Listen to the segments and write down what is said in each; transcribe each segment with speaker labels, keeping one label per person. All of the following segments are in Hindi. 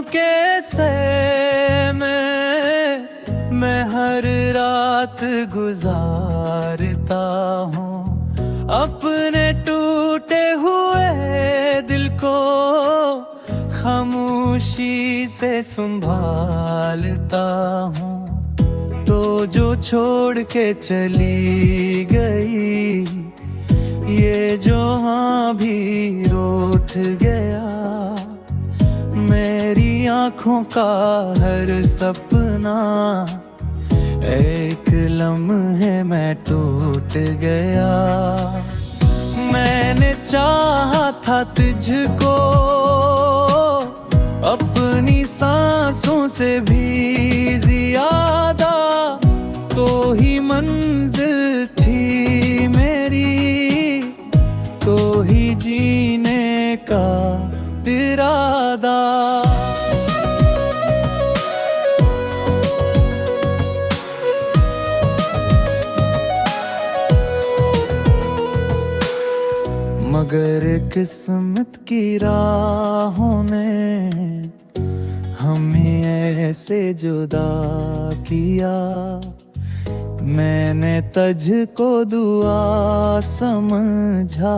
Speaker 1: के से मैं हर रात गुजारता हूँ, अपने टूटे हुए दिल को खामोशी से संभालता हूँ। तो जो छोड़ के चली गई, ये जो हाँ भी रूठ गया, मेरी आँखों का हर सपना एक लम्हे में टूट गया। मैंने चाहा था तुझको अपनी सांसों से भी ज्यादा, तो ही मंजिल थी मेरी, तो ही जीने का इरादा। मगर किस्मत की राहों ने हमें ऐसे जुदा किया, मैंने तुझको दुआ समझा,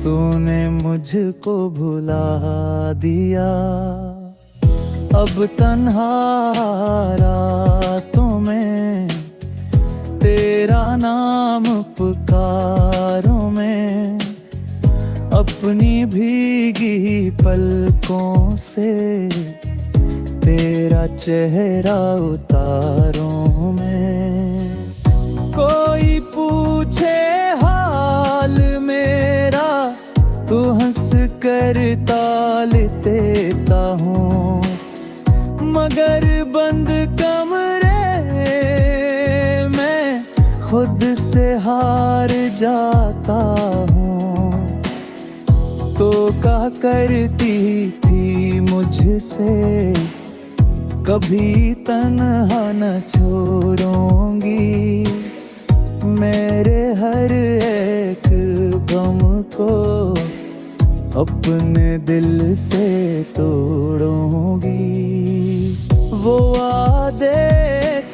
Speaker 1: तूने मुझको भुला दिया। अब तन्हा रातों में तेरा नाम पुकारूं मैं, अपनी भीगी पलकों से तेरा चेहरा उतारूं मैं। कोई पूछे हाल मेरा तो हंस कर टाल देता हूँ, मगर बंद कमरे में खुद से हार जाता हूँ। तो क्या करती थी मुझसे, कभी तन्हा न छोड़ूंगी, मेरे हर एक गम को अपने दिल से तोड़ूंगी। वो वादे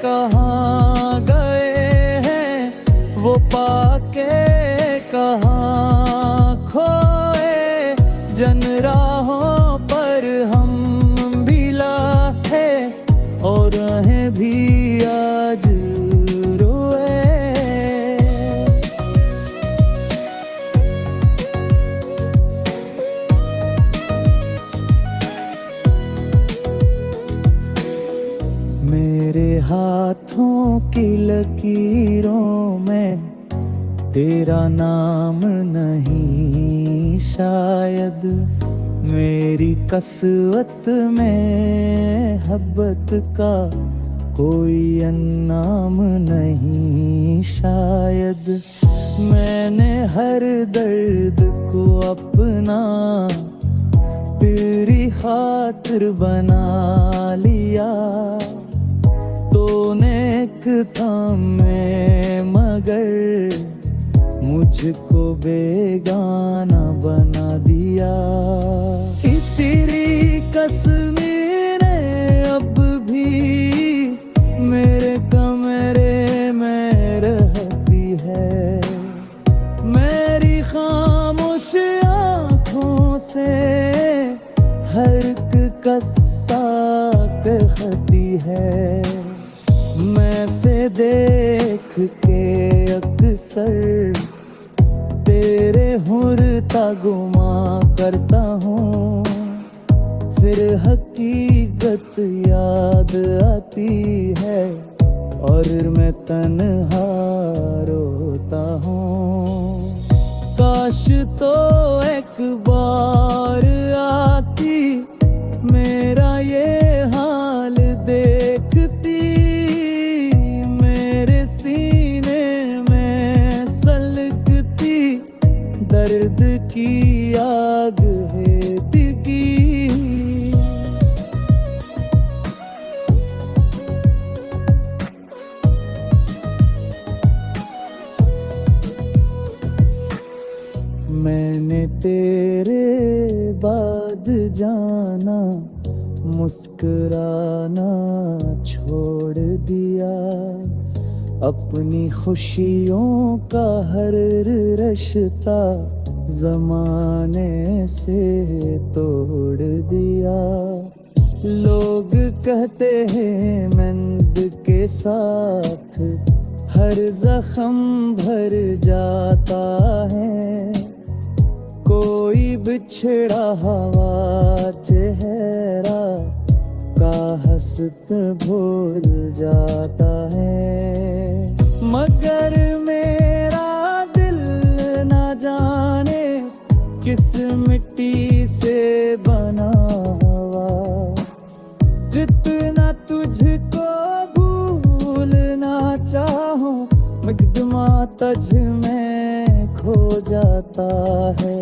Speaker 1: कहाँ गए हैं, वो पाके कहाँ खोए, जन राहों पर हम भी लाहे और रहें भी आज रोए। मेरे हाथों की लकीरों में तेरा नाम नहीं शायद, मेरी कसवत में मोहब्बत का कोई अन्नाम नहीं शायद। मैंने हर दर्द को अपना तेरी खातिर बना लिया, तूने एक था मैं मगर मुझको बेगाना बना दिया। तेरी कसमें अब भी मेरे कमरे में रहती है, मेरी खामोश आँखों से हर एक कस्सा कहती है। मैं से देख के अक्सर तेरे हुर्ता गुमा करता हूँ, फिर हकीकत याद आती है और मैं तन्हा रोता हूँ। काश तो एक बार आती, मेरा ये हाल देखती, मेरे सीने में सलगती दर्द की आग है दिगी। मैंने तेरे बाद जाना मुस्कुराना छोड़ दिया, अपनी खुशियों का हर रिश्ता जमाने से तोड़ दिया। लोग कहते हैं मेहंद के साथ हर जख्म भर जाता है, कोई बिछड़ा हुआ चेहरा का हंसत भूल जाता है। मगर मेरा दिल ना जाने किस मिट्टी से बना हुआ, जितना तुझको भूलना चाहूं मुकदमा तुझ में खो जाता है।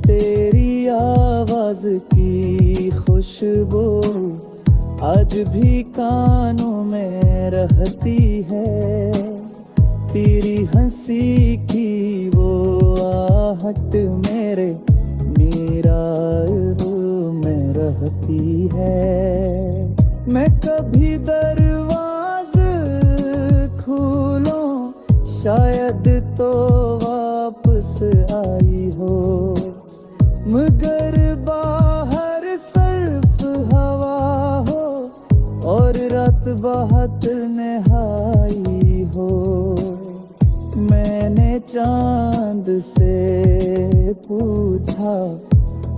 Speaker 1: तेरी आवाज की खुशबू आज भी कानों में रहती है, तेरी हंसी की वो आहट मेरे मेरा रूह में रहती है। मैं कभी दरवाज़ खोलूं शायद तो वापस आई हो, मगर बाहर सर्फ हवा हो और रात बहुत नहाई हो। मैंने चांद से पूछा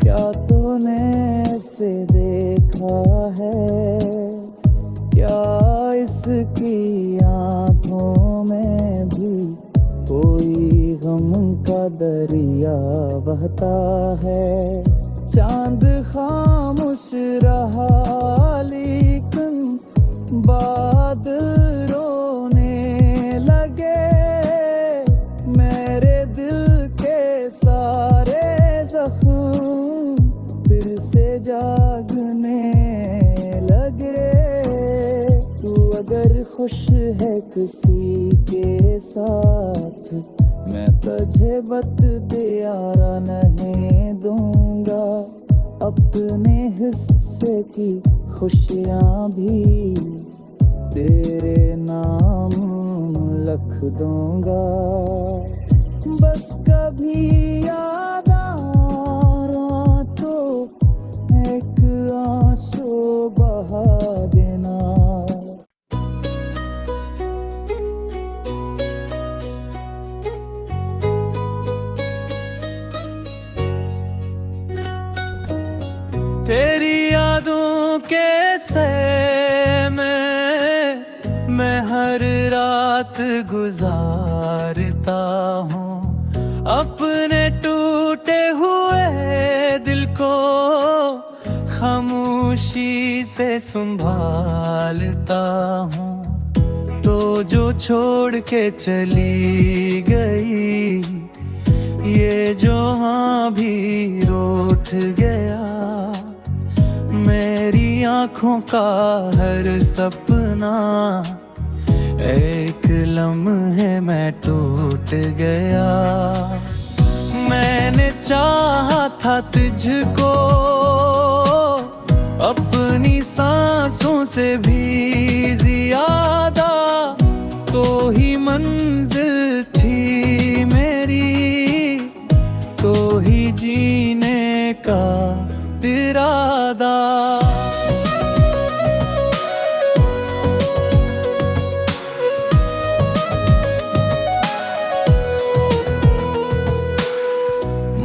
Speaker 1: क्या तूने ऐसे देखा है, क्या इसकी आँखों में भी कोई गम का दरिया बहता है। चांद खामोश रहा लेकिन बादल रोने लगे, मेरे दिल के सारे जख्म फिर से जागने लगे। तू अगर खुश है किसी के साथ मैं तुझे बददियारा नहीं दूंगा, अपने हिस्से की खुशियाँ भी तेरे नाम लिख दूंगा। बस कभी याद आया तो एक आंसू बहा देना। तेरी यादों के सैर में मैं हर रात गुजारता हूँ, अपने टूटे हुए दिल को खामोशी से संभालता हूँ। तो जो छोड़ के चली गई ये जो हाँ भी रूठ गया, मेरी आँखों का हर सपना एक लम्हे में टूट गया। मैंने चाहा था तुझको अपनी सांसों से भी ज्यादा, तो ही मंजिल थी मेरी, तो ही जीने का इरादा।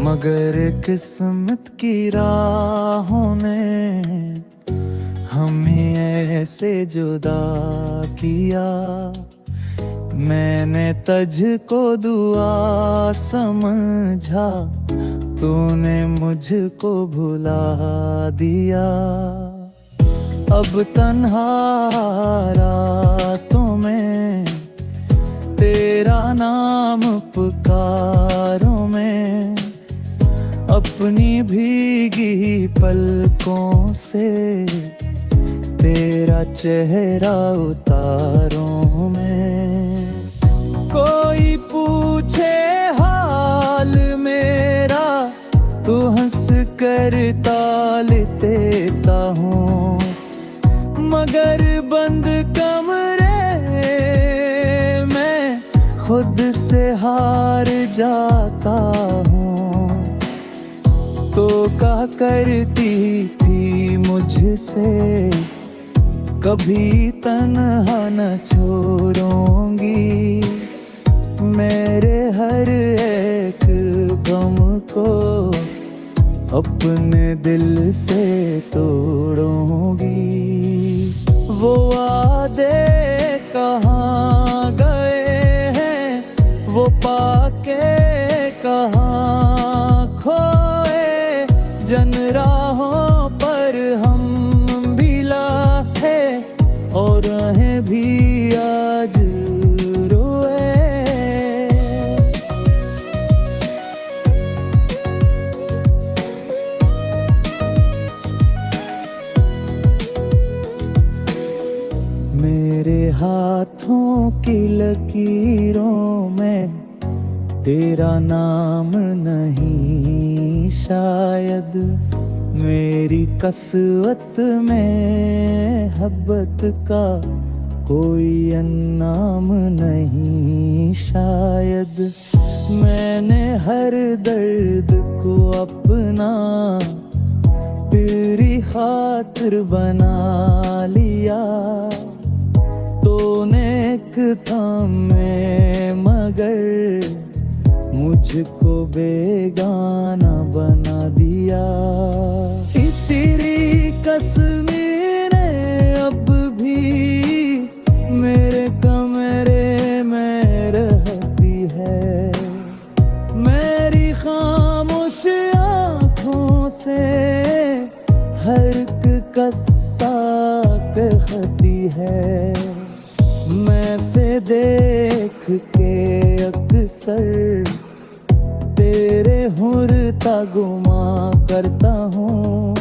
Speaker 1: मगर किस्मत की राहों ने हमें ऐसे जुदा किया, मैंने तुझको दुआ समझा, तूने मुझको भुला दिया। अब तन्हा रातों में तेरा नाम पुकारूं मैं, अपनी भीगी पलकों से तेरा चेहरा उतारूं मैं। कोई पूछे हाल मेरा तो हंस कर टाल देता हूँ, मगर बंद कमरे में खुद से हार जाता हूँ। तो क्या करती थी मुझसे, कभी तन्हा न छोड़ूंगी। मेरे हर एक गम को अपने दिल से तोड़ूंगी। वो वादे कहाँ गए हैं, वो पाके कहाँ खोए। जन राहों पर हम भी लाहे और रहें भी आज रोए। मेरे हाथों की लकीरों में तेरा नाम नहीं शायद। मेरी कसवत में मोहब्बत का कोई अन्नाम नहीं शायद। मैंने हर दर्द को अपना तेरी खातिर बना लिया। तो नेक था मैं मगर मुझको बेगाना बना दिया। तेरी कसमें अब भी मेरे कमरे में रहती है। मेरी खामोश आँखों से हर कस्सा कहती है। मैं से देख के अक्सर तेरे हुर्ता गुमा करता हूँ।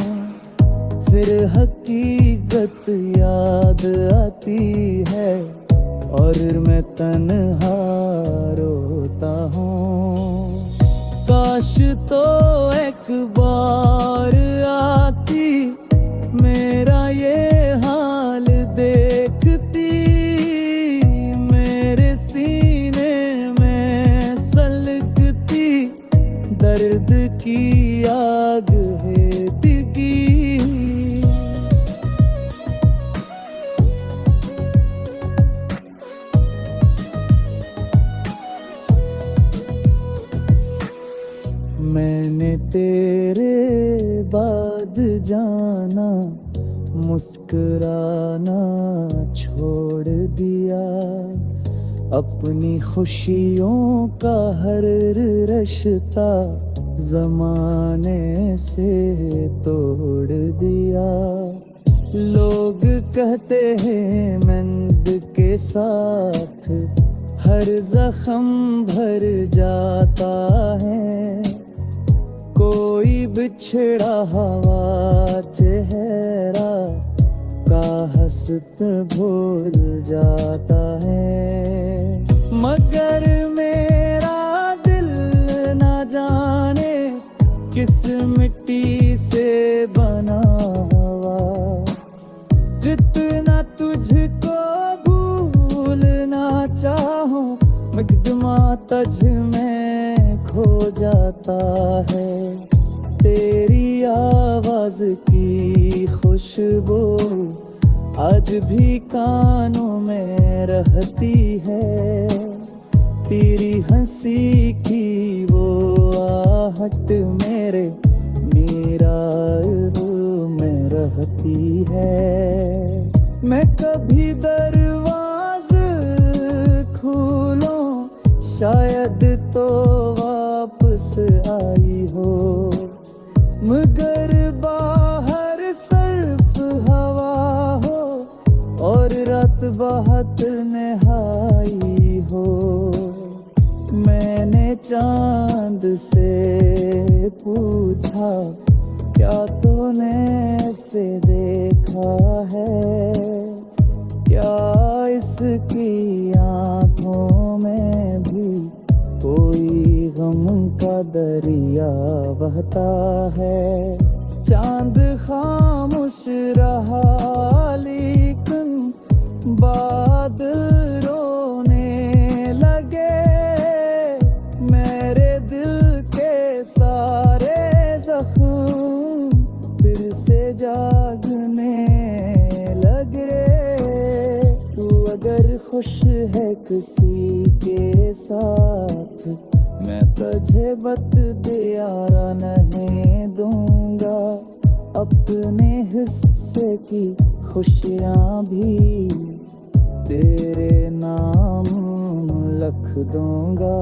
Speaker 1: फिर हकीकत याद आती है और मैं तन्हा रोता हूँ। काश तो एक बार आती, मेरा ये हाल देखती। मेरे सीने में सलगती दर्द की आग है दिगी। मैंने तेरे बाद जाना, मुस्कुराना छोड़ दिया। अपनी खुशियों का हर रिश्ता जमाने से तोड़ दिया। लोग कहते हैं मंद के साथ हर जख्म भर जाता है। कोई बिछड़ा हुआ चेहरा का हंसत भूल जाता है। मगर मेरा दिल ना जाने किस मिट्टी से बना हुआ। जितना तुझको भूलना चाहूं, मुकदमा तुझ में खो जाता है। तेरी आवाज की खुशबू आज भी कानों में रहती है। तेरी हंसी की वो आहट मेरे मेरा रूह में रहती है। मैं कभी दरवाज़ा खोलूं, शायद तो वापस आई हो। मगर बाहर सर्फ हवा हो और रात बहुत नहाई हो। मैंने चांद से पूछा, क्या तूने ऐसे देखा है? क्या इसकी आँखों में भी कोई गम का दरिया बहता है? चांद खामोश रहा लेकिन बादल रोने लगे, मेरे दिल के सारे जख्म फिर से जागने लगे। तू अगर खुश है किसी के साथ, मैं तुझे बत दियारा नहीं दूंगा। अपने हिस्से की खुशियाँ भी तेरे नाम लिख दूंगा।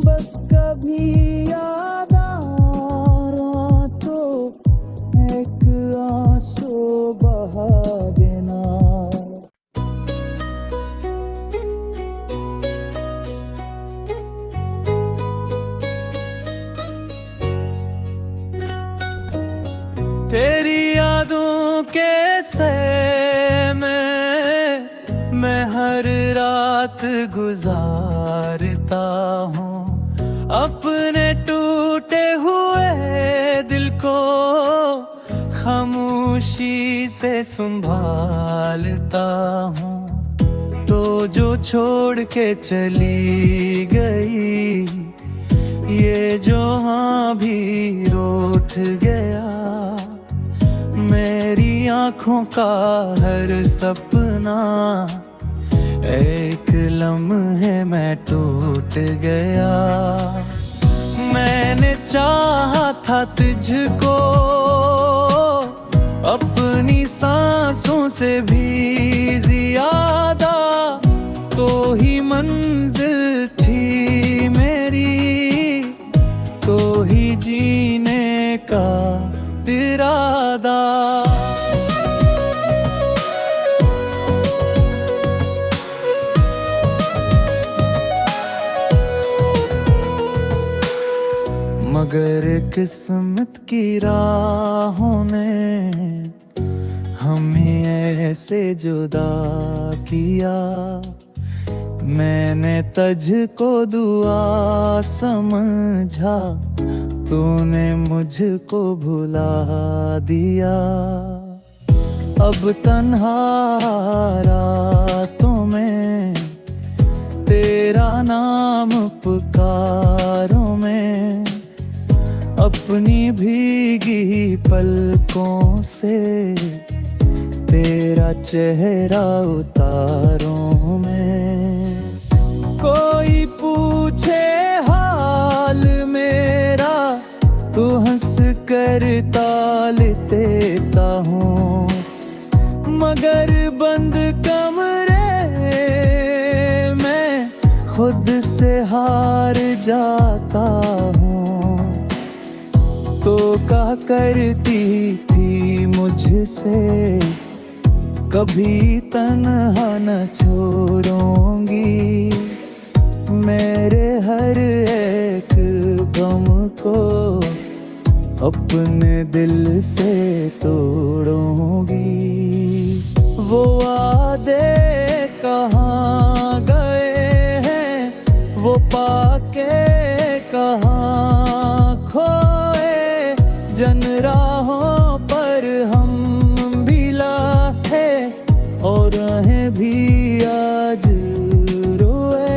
Speaker 1: बस कभी याद आया तो एक आंसू बहा देना। तेरी यादों के सैर में मैं हर रात गुजारता हूँ। अपने टूटे हुए दिल को खामोशी से संभालता हूँ। तो जो छोड़ के चली गई, ये जो हाँ भी रूठ गया। मेरी आँखों का हर सपना एक लम्हे में टूट गया। मैंने चाहा था तुझको अपनी सांसों से भी ज्यादा, तो ही मंजिल थी मेरी, तो ही जीने का इरादा। मगर किस्मत की राहों ने हमें ऐसे जुदा किया। मैंने तुझको दुआ समझा, तूने मुझको भुला दिया। अब तन्हा रातों में तेरा नाम पुकारूं मैं, अपनी भीगी पलकों से तेरा चेहरा उतारूं मैं। कोई पूछे हाल मेरा तो हंस कर टाल देता हूँ, मगर बंद कमरे में खुद से हार जाता हूँ। तो क्या करती थी मुझसे, कभी तन्हा न छोड़ूंगी। मेरे हर एक गम को अपने दिल से तोड़ूंगी। वो वादे कहाँ गए हैं, वो पाके कहाँ खोए। जन राहों पर हम भी लाहे और रहें भी आज रोए।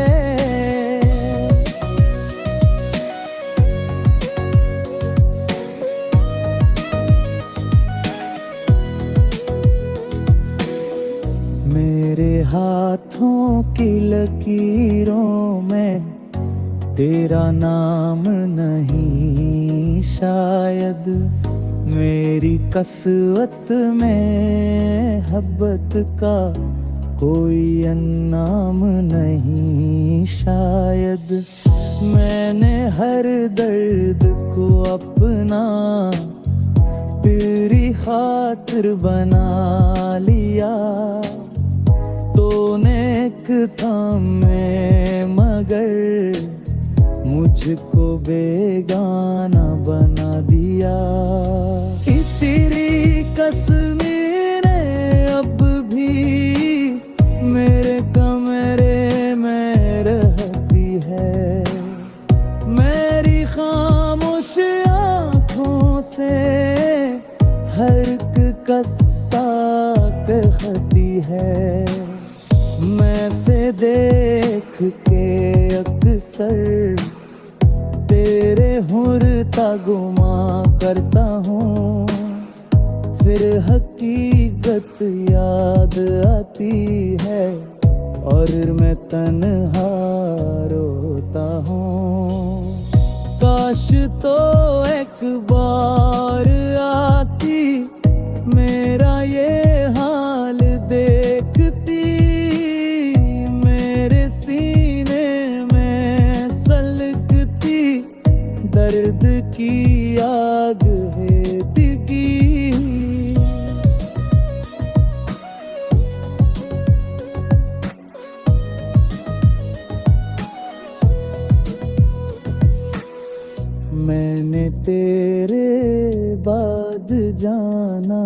Speaker 1: मेरे हाथों की लकीरों में तेरा नाम नहीं शायद, मेरी कसवत में मोहब्बत का कोई अन्नाम नहीं शायद। मैंने हर दर्द को अपना तेरी खातिर बना लिया। तूने एक था मैं मगर मुझको बेगाना बना दिया। तेरी कसमें अब भी मेरे कमरे में रहती है। मेरी खामोश आँखों से हर एक कस्सा कहती है। मैं से देख के अक्सर तेरे हुर्ता गुमा करता हूँ, फिर हकीकत याद आती है और मैं तन्हा रोता हूँ। काश तो एक बार आती, मेरा ये हाल देखती, मेरे सीने में सलगती दर्द की आग है दिगी। मैंने तेरे बाद जाना,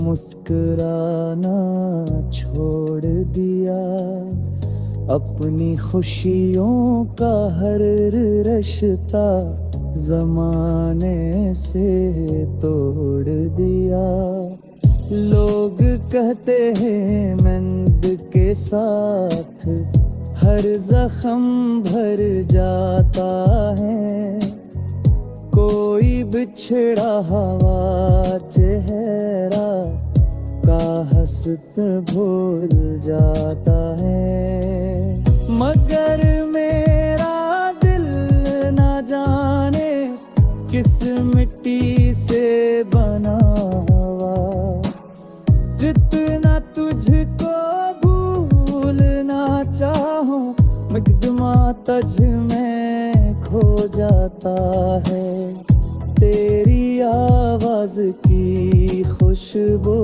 Speaker 1: मुस्कुराना छोड़ दिया, अपनी खुशियों का हर रिश्ता ज़माने से तोड़ दिया। लोग कहते हैं मंद के साथ हर जख्म भर जाता है, कोई बिछड़ा हुआ चेहरा का हंसत भूल जाता है। मगर मेरा दिल ना जाने किस मिट्टी से बना हुआ, जितना तुझको भूलना चाहूं मुकदमा तुझ में खो जाता है। तेरी आवाज की खुशबू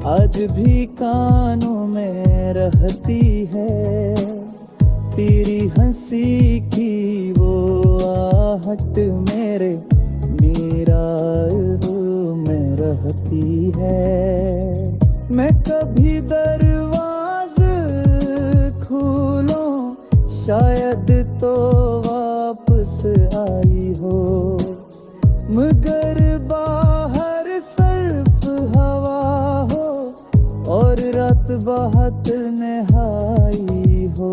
Speaker 1: आज भी कानों में रहती है, तेरी हंसी की वो आहट मेरे मेरा रूह में रहती है। मैं कभी दरवाज़ खोलूं शायद तो वापस आई हो, मगर बाहर सर्फ हवा हो और रात बहुत नहाई हो।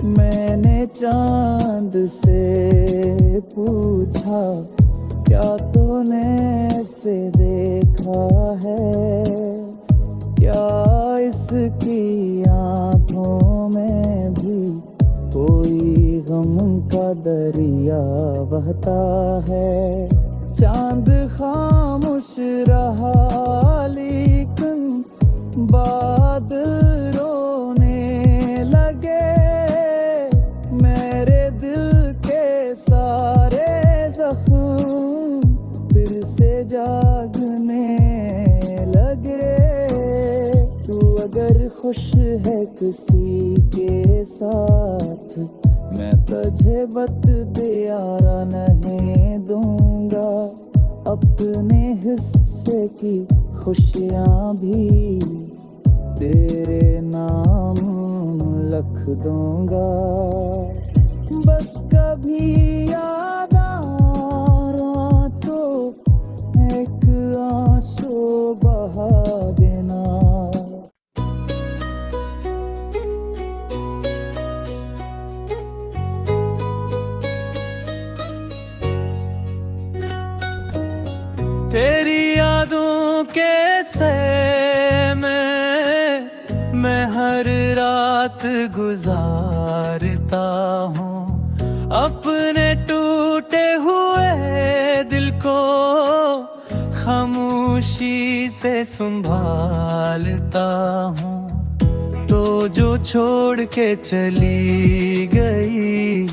Speaker 1: मैंने चांद से पूछा क्या तूने ऐसे देखा है, क्या इसकी आँखों में भी कोई गम का दरिया बहता है। चांद खामोश रहा लेकिन बादल रोने लगे, मेरे दिल के सारे जख्म फिर से जागने लगे। तू अगर खुश है किसी के साथ, मैं तुझे बददियारा नहीं दूंगा, अपने हिस्से की खुशियाँ भी तेरे नाम लिख दूंगा। बस कभी याद आया तो एक आंसू बहा देना।
Speaker 2: तेरी यादों के सैर में मैं हर रात गुजारता हूँ, अपने टूटे हुए दिल को खामोशी से संभालता हूँ। तो जो छोड़ के चली गई,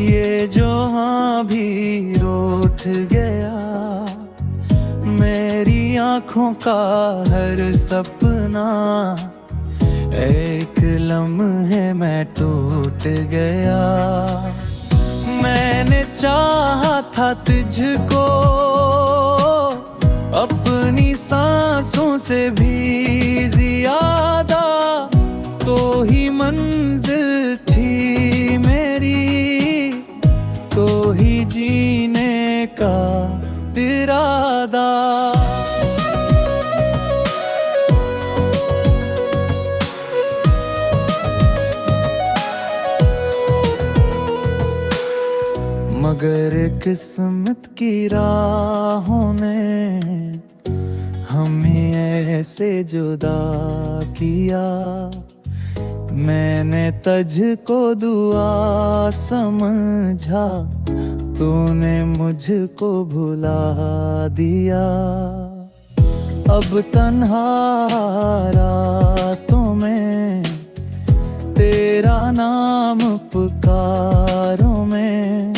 Speaker 2: ये जो हाँ भी रूठ गया, मेरी आँखों का हर सपना एक लम्हे में टूट गया। मैंने चाहा था तुझको अपनी सांसों से भी ज्यादा, तो ही मंजिल थी मेरी, तो ही जीने का इरादा। किस्मत की राहों ने हमें ऐसे जुदा किया। मैंने तुझको दुआ समझा, तूने मुझको भुला दिया। अब तन्हा रातों में तेरा नाम पुकारों में,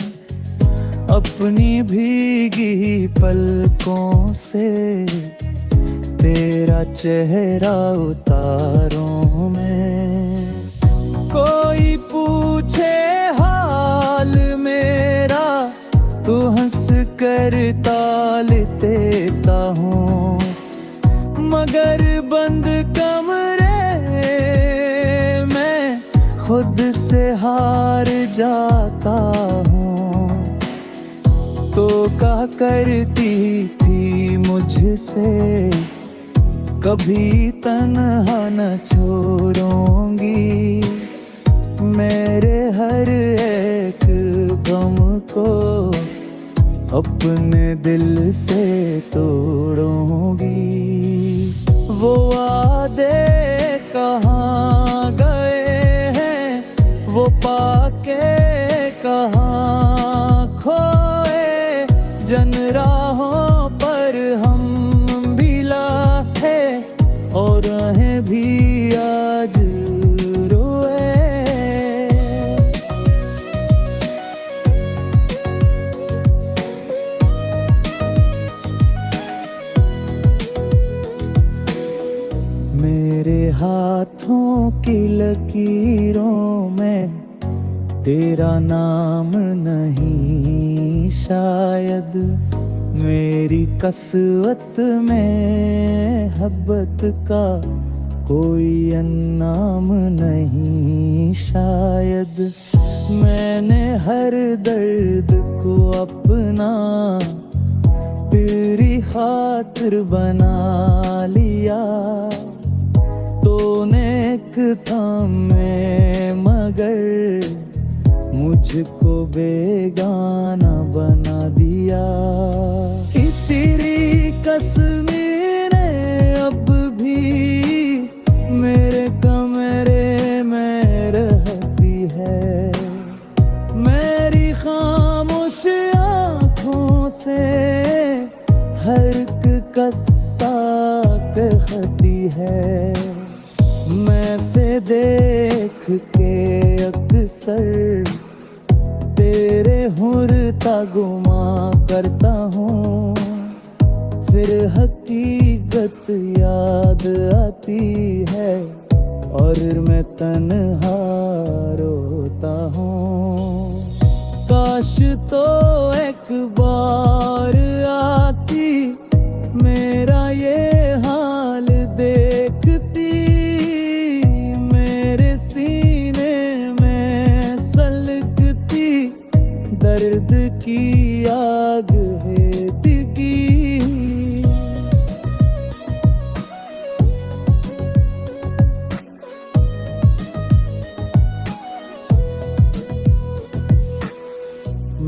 Speaker 2: अपनी भीगी पलकों से तेरा चेहरा उतारों में। कोई पूछे हाल मेरा तो हंस कर ताल देता हूँ, मगर बंद कमरे में खुद से हार जाता हूँ। तो क्या करती थी मुझसे, कभी तन्हा न छोड़ूंगी। मेरे हर एक गम को अपने दिल से तोड़ूंगी। वो वादे कहाँ गए हैं, वो पाके कहाँ खोए। जन राहों पर हम भी लाहे और रहें भी आज रोए। मेरे हाथों की लकीरों में तेरा नाम नहीं शायद, मेरी कसवत में मोहब्बत का कोई अन्नाम नहीं शायद। मैंने हर दर्द को अपना तेरी खातिर बना लिया। तूने एक था मैं मगर मुझको बेगाना बना दिया। तेरी कसमें अब भी मेरे कमरे में रहती है। मेरी खामोश आँखों से हर एक कस्सा कहती है। मैं से देख के अक्सर तेरे हुर्ता गुमा करता हूँ, फिर हकीकत याद आती है और मैं तन्हा रोता हूँ। काश तो एक बार आती, मेरा ये हाल देखती। मेरे सीने में सलगती दर्द की आग है दिगी।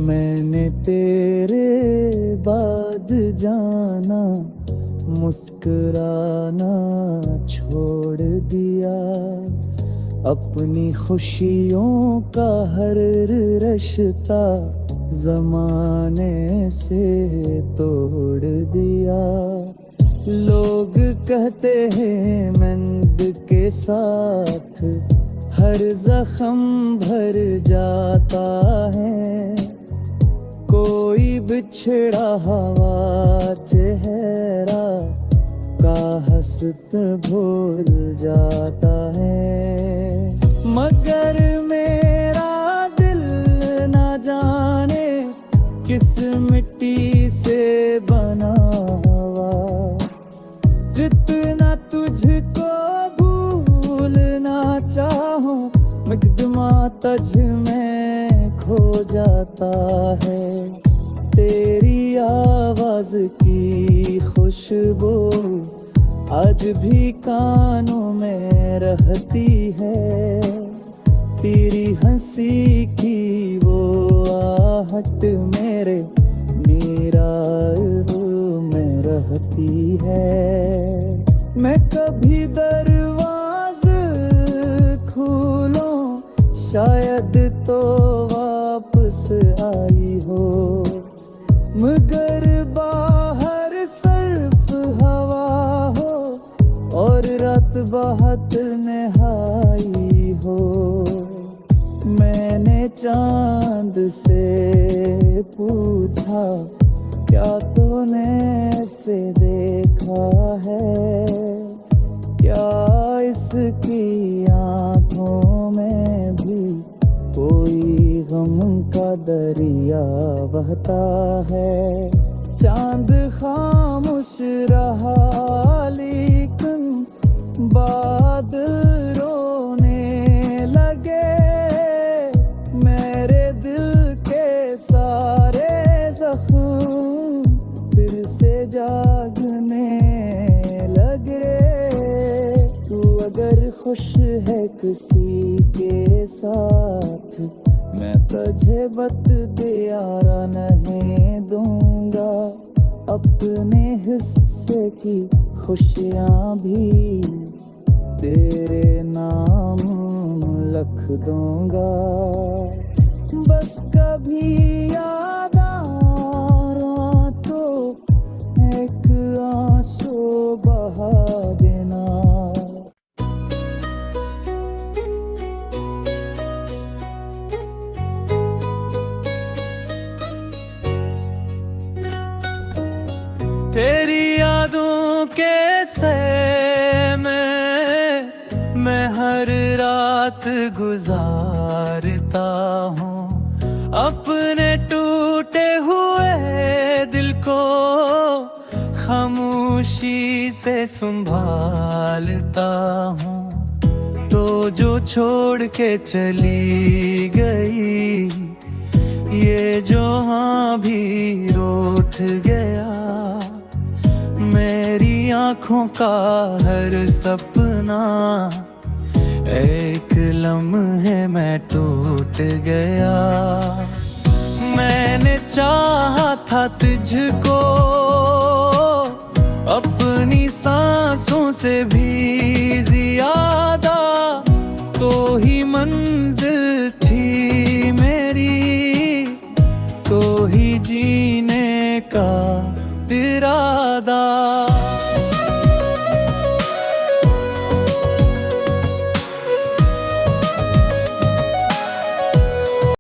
Speaker 2: मैंने तेरे बाद जाना, मुस्कुराना छोड़ दिया। अपनी खुशियों का हर रिश्ता ज़माने से तोड़ दिया। लोग कहते हैं मेहंद के साथ हर जख्म भर जाता है। कोई बिछड़ा हुआ चेहरा का हंसत भूल जाता है। मगर मेरा दिल ना जाने किस मिट्टी से बना हुआ। जितना तुझको भूलना चाहूं, मुकदमा तुझ में खो जाता है। तेरी आवाज की खुशबू आज भी कानों में रहती है।
Speaker 1: तेरी हंसी की वो आहट मेरे मीराब में रहती है। मैं कभी दरवाज़ खोलूं शायद तो वापस आई हो, मगर बाहर सर्फ हवा हो और रात बहुत नहाई हो। मैंने चांद से पूछा क्या तूने ऐसे देखा है, क्या इसकी आंखों में भी कोई गम का दरिया बहता है। चांद खामोश रहा लेकिन बादल रोने लगे। मेरे दिल के सारे जख्म फिर से जागने लगे। तू अगर खुश है किसी के साथ, मैं तुझे बख्तियारा नहीं दूंगा। अपने हिस्से की खुशियाँ भी तेरे नाम लिख दूंगा। बस कभी याद आया तो एक आंसू बहा देना।
Speaker 2: तेरी यादों के सैर में मैं हर रात गुजारता हूँ। अपने टूटे हुए दिल को खामोशी से संभालता हूँ। तो जो छोड़ के चली गई, ये जो हाँ भी रूठ गया। मेरी आँखों का हर सपना एक लम्हे में टूट गया। मैंने चाहा था तुझको अपनी सांसों से भी